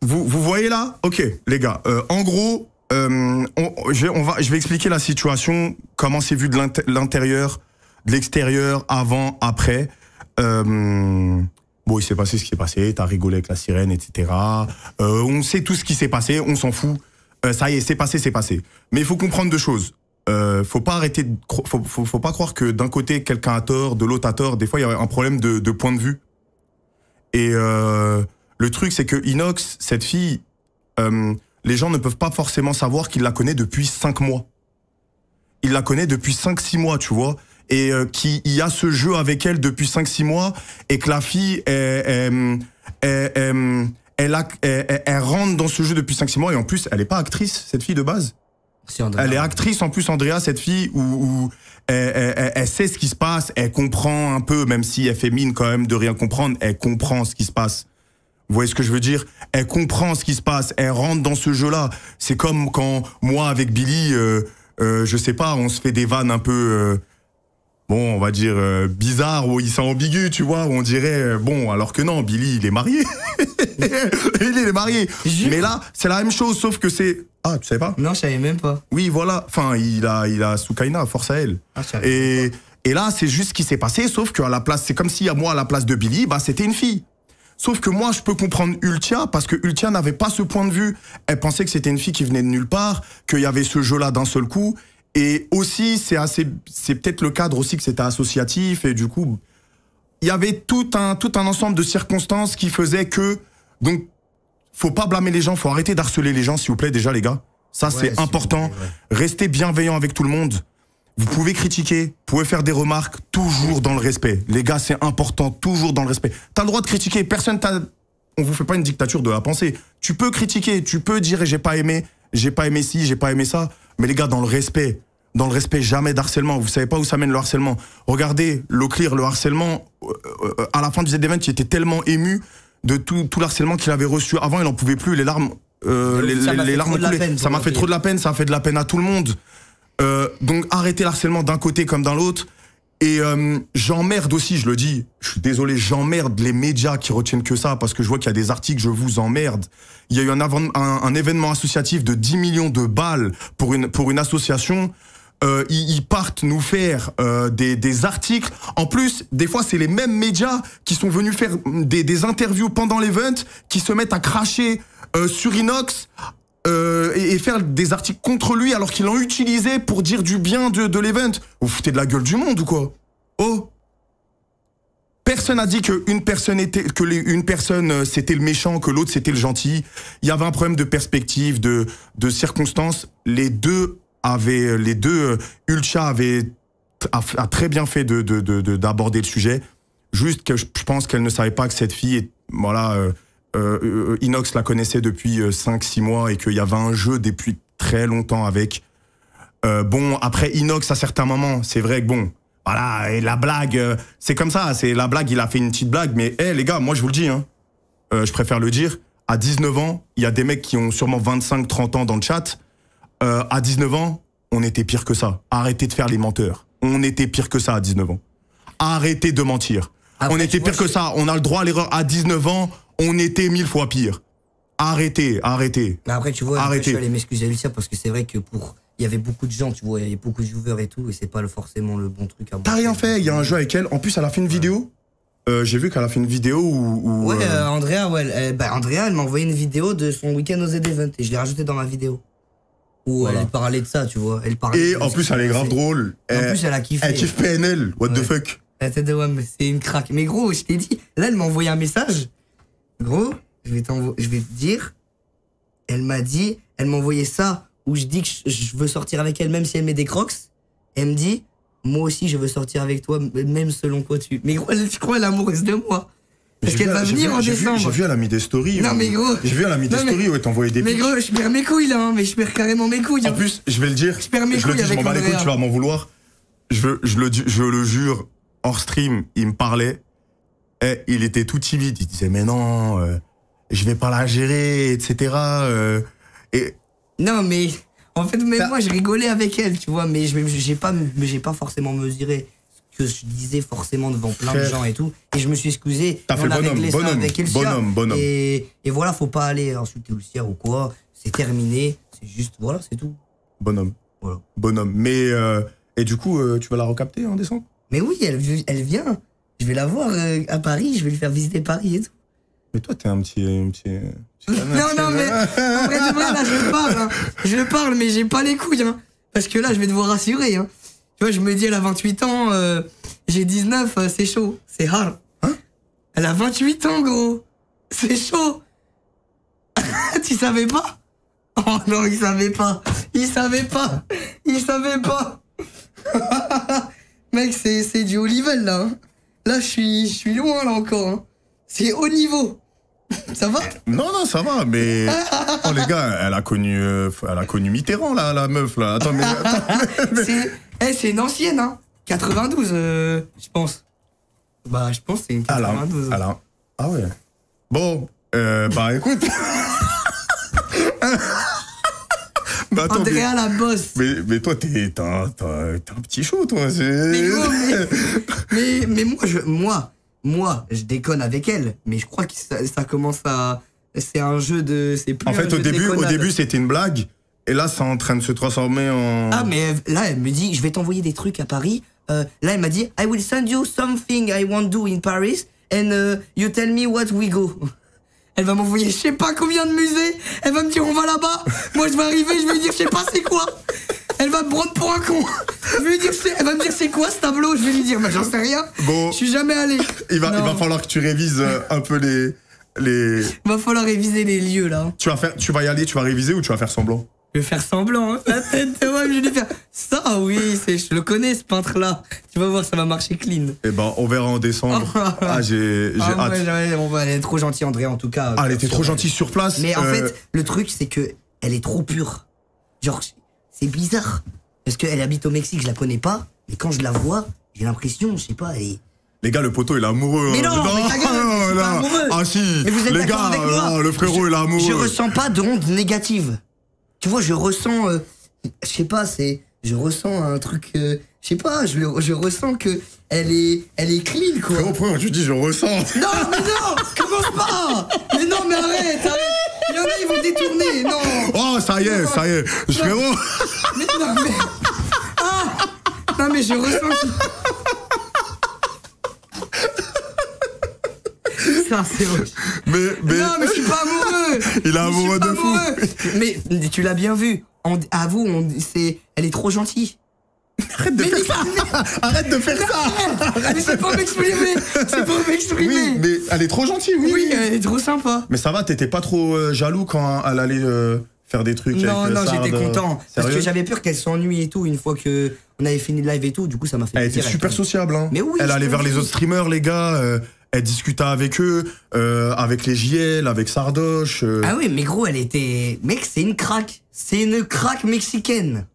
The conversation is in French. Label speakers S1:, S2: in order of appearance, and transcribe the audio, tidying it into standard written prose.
S1: vous voyez là? Ok, les gars. En gros, je vais expliquer la situation, comment c'est vu de l'intérieur, de l'extérieur, avant, après. Bon, il s'est passé ce qui s'est passé, t'as rigolé avec la sirène, etc. On sait tout ce qui s'est passé, on s'en fout. Ça y est, c'est passé, c'est passé. Mais il faut comprendre deux choses. Faut pas arrêter, faut pas croire que d'un côté quelqu'un a tort, de l'autre a tort. Des fois, il y a un problème de point de vue. Et le truc, c'est que Inox, cette fille, les gens ne peuvent pas forcément savoir qu'il la connaît depuis 5 mois. Il la connaît depuis 5-6 mois, tu vois. Et qu'il y a ce jeu avec elle depuis 5-6 mois, et que la fille, elle rentre dans ce jeu depuis 5-6 mois, et en plus, elle est pas actrice, cette fille de base. Elle est actrice, en plus, Andrea, cette fille, où elle sait ce qui se passe, elle comprend un peu, même si elle fait mine quand même de rien comprendre, elle comprend ce qui se passe. Vous voyez ce que je veux dire? Elle comprend ce qui se passe, elle rentre dans ce jeu-là. C'est comme quand, moi, avec Billy, je sais pas, on se fait des vannes un peu... bon, on va dire bizarre, où il s'est ambigu, tu vois, où on dirait, bon, alors que non, Billy, il est marié. Il est marié. Mais là, c'est la même chose, sauf que c'est... Ah, tu savais pas?
S2: Non, je savais même pas.
S1: Oui, voilà. Enfin, il a Soukaina, force à elle.
S2: Ah,
S1: et là, c'est juste ce qui s'est passé, sauf qu'à la place, c'est comme si à moi, à la place de Billy, bah, c'était une fille. Sauf que moi, je peux comprendre Ultia, parce que Ultia n'avait pas ce point de vue. Elle pensait que c'était une fille qui venait de nulle part, qu'il y avait ce jeu-là d'un seul coup. Et aussi, c'est peut-être le cadre aussi que c'était associatif, et du coup, il y avait tout un ensemble de circonstances qui faisaient que, donc, faut pas blâmer les gens, faut arrêter d'harceler les gens, s'il vous plaît, déjà, les gars. Ça, ouais, c'est important. Plaît, ouais. Restez bienveillants avec tout le monde. Vous pouvez critiquer, vous pouvez faire des remarques, toujours dans le respect. Les gars, c'est important, toujours dans le respect. T'as le droit de critiquer, on vous fait pas une dictature de la pensée. Tu peux critiquer, tu peux dire j'ai pas aimé ci, j'ai pas aimé ça. Mais les gars, dans le respect, jamais d'harcèlement. Vous savez pas où ça mène le harcèlement. Regardez, Leclerc, le harcèlement, à la fin du Z-Event, il était tellement ému de tout l'harcèlement qu'il avait reçu. Avant, il en pouvait plus, les larmes, les larmes coulaient. Ça m'a fait trop de la peine, ça a fait de la peine à tout le monde. Donc arrêtez l'harcèlement d'un côté comme d'un l'autre. Et j'emmerde aussi, je le dis, je suis désolé, j'emmerde les médias qui retiennent que ça, parce que je vois qu'il y a des articles, je vous emmerde. Il y a eu un événement associatif de 10 millions de balles pour une association. Ils partent nous faire des articles. En plus, des fois, c'est les mêmes médias qui sont venus faire des interviews pendant l'event, qui se mettent à cracher sur Inox et faire des articles contre lui alors qu'ils l'ont utilisé pour dire du bien de l'event. Vous foutez de la gueule du monde ou quoi? Oh! Personne n'a dit qu'une personne c'était le méchant, que l'autre c'était le gentil. Il y avait un problème de perspective, de circonstances. Ultia a très bien fait d'aborder le sujet. Juste que je pense qu'elle ne savait pas que cette fille, Inox la connaissait depuis 5-6 mois et qu'il y avait un jeu depuis très longtemps avec. Bon, après Inox, à certains moments, c'est vrai que bon, voilà, et la blague, c'est comme ça, c'est la blague, il a fait une petite blague, mais les gars, moi je vous le dis, hein, je préfère le dire, à 19 ans, il y a des mecs qui ont sûrement 25-30 ans dans le chat. À 19 ans, on était pire que ça. Arrêtez de faire les menteurs. On était pire que ça à 19 ans. Arrêtez de mentir. Après, on était pire que ça. On a le droit à l'erreur. À 19 ans, on était 1000 fois pire. Arrêtez.
S2: Mais après, tu vois,
S1: arrêtez.
S2: Je suis allé m'excuser Lucia parce que c'est vrai que il y avait beaucoup de gens, tu vois, il y avait beaucoup de viewers et tout, et c'est pas forcément le bon truc à voir.
S1: T'as rien fait, il y a un jeu avec elle. En plus, elle a fait une vidéo. J'ai vu qu'elle a fait une vidéo où...
S2: Ouais, Andrea, Andrea, elle m'a envoyé une vidéo de son week-end aux Z-Event et je l'ai rajouté dans ma vidéo. Où elle parlait de ça, tu vois.
S1: Et en plus, elle est grave drôle.
S2: En plus, elle a kiffé.
S1: Elle kiffe PNL, what the fuck.
S2: La tête de WAM, c'est une craque. Mais gros, je t'ai dit, là, elle m'a envoyé un message. Gros, je vais te dire, elle m'a envoyé ça, où je dis que je veux sortir avec elle, même si elle met des crocs. Elle me dit, moi aussi, je veux sortir avec toi, même selon quoi tu... Mais gros, je crois elle est amoureuse de moi. Parce qu'elle va venir en décembre.
S1: J'ai vu, elle a mis des stories.
S2: Non, mais gros.
S1: J'ai vu, elle a mis des stories où elle t'envoyait des
S2: pics. Mais gros, je perds mes couilles, là, hein, mais je perds carrément mes couilles.
S1: En plus, je vais le dire.
S2: Je perds mes couilles avec
S1: Andrea. Je m'en bats les couilles, tu vas m'en vouloir. Je le jure, hors stream, il me parlait. Et il était tout timide. Il disait, mais non, je vais pas la gérer, etc.
S2: Non, mais. En fait, même moi, je rigolais avec elle, tu vois, mais j'ai pas forcément mesuré que je disais forcément devant plein de
S1: Frère.
S2: gens et tout. Et je me suis excusé.
S1: T'as
S2: Et
S1: fait
S2: on a
S1: bonhomme,
S2: réglé ça
S1: bonhomme,
S2: avec Elsia.
S1: bonhomme.
S2: Et voilà, faut pas aller insulter Elsia ou quoi. C'est terminé. C'est juste, voilà, c'est tout.
S1: Bonhomme.
S2: Voilà.
S1: Bonhomme. Mais, et du coup, tu vas la recapter en décembre?
S2: Mais oui, elle vient. Je vais la voir à Paris. Je vais lui faire visiter Paris et tout.
S1: Mais toi, t'es un petit
S2: Non, mais en vrai de vrai, là, je parle. Hein. Je parle, mais j'ai pas les couilles. Hein. Parce que là, je vais devoir rassurer. Hein. Tu vois, je me dis, elle a 28 ans, j'ai 19, c'est chaud. C'est hard.
S1: Hein?
S2: Elle a 28 ans, gros. C'est chaud. Tu savais pas? Oh non, il savait pas. Il savait pas. Il savait pas. Mec, c'est du haut level, là. Hein. Là, je suis loin, là, encore. Hein. C'est haut niveau. Ça va?
S1: Non, ça va, mais... Oh, les gars, elle a connu Mitterrand, là, la meuf, là. Attends, mais...
S2: C'est une ancienne, hein. 92, je pense. Bah, je pense que c'est une 92.
S1: Ah ouais. Bon, bah, écoute... Bah, attends,
S2: Andrea la bosse.
S1: Mais toi, t'es un petit chaud, toi.
S2: Mais moi, je déconne avec elle. Mais je crois que ça commence à... C'est un jeu de...
S1: En fait, au début, c'était une blague. Et là, c'est en train de se transformer en...
S2: Ah, mais là, elle me dit, je vais t'envoyer des trucs à Paris. Là, elle m'a dit, I will send you something I want to do in Paris. And you tell me what we go. Elle va m'envoyer je sais pas combien de musées. Elle va me dire on va là-bas. Moi je vais arriver, je vais lui dire je sais pas c'est quoi. Elle va me prendre pour un con. Elle va me dire c'est quoi ce tableau. Je vais lui dire mais j'en sais rien.
S1: Bon,
S2: je suis jamais allé.
S1: Il va falloir que tu révises un peu les...
S2: Va falloir réviser les lieux là.
S1: Tu vas y aller, tu vas réviser ou tu vas faire semblant?
S2: Je vais faire semblant, hein. La tête de moi, je vais faire ça, oui, je le connais ce peintre-là. Tu vas voir, ça va marcher clean.
S1: Eh ben, on verra en décembre. j'ai hâte.
S2: Ouais, elle est trop gentille, Andrea, en tout cas.
S1: Ah, elle était trop gentille sur place.
S2: Mais en fait, le truc, c'est que elle est trop pure. Genre, c'est bizarre. Parce qu'elle habite au Mexique, je la connais pas. Mais quand je la vois, j'ai l'impression, je sais pas, elle est...
S1: Les gars, le poteau, il est amoureux.
S2: Mais non, mais ta gueule, je suis pas amoureux.
S1: Ah si,
S2: mais vous êtes
S1: les gars,
S2: avec moi.
S1: le frérot, il est amoureux.
S2: Je ressens pas d'onde négative. Tu vois, je ressens, je sais pas, je ressens un truc, je sais pas, je ressens que elle est clean, quoi.
S1: Frérot, pourquoi tu dis je ressens?
S2: Non, mais non, commence pas. Mais non, mais arrête. Il y en a, ils vont détourner, non.
S1: Oh, ça y est, frérot.
S2: Mais non, mais... Ah. Non, mais je ressens... Ça, c'est vrai.
S1: Mais...
S2: Non, mais je suis pas amoureux.
S1: Il est amoureux de fou.
S2: Mais tu l'as bien vu. Avoue, elle est trop gentille.
S1: Arrête de faire ça. Arrête de faire ça.
S2: Mais c'est pour m'exprimer.
S1: Oui, mais elle est trop gentille, oui.
S2: Oui, elle est trop sympa.
S1: Mais ça va, t'étais pas trop jaloux quand elle allait faire des trucs
S2: non,
S1: avec
S2: j'étais content. Parce
S1: Sérieux?
S2: que j'avais peur qu'elle s'ennuie et tout une fois que on avait fini le live et tout. Du coup, ça m'a fait
S1: Elle
S2: plaisir.
S1: était super sociable, hein.
S2: Mais oui,
S1: elle allait vers les autres streamers, les gars. Elle discutait avec eux, avec les JL, avec Sardoche.
S2: Ah oui, mais gros, elle était... Mec, c'est une craque. C'est une craque mexicaine.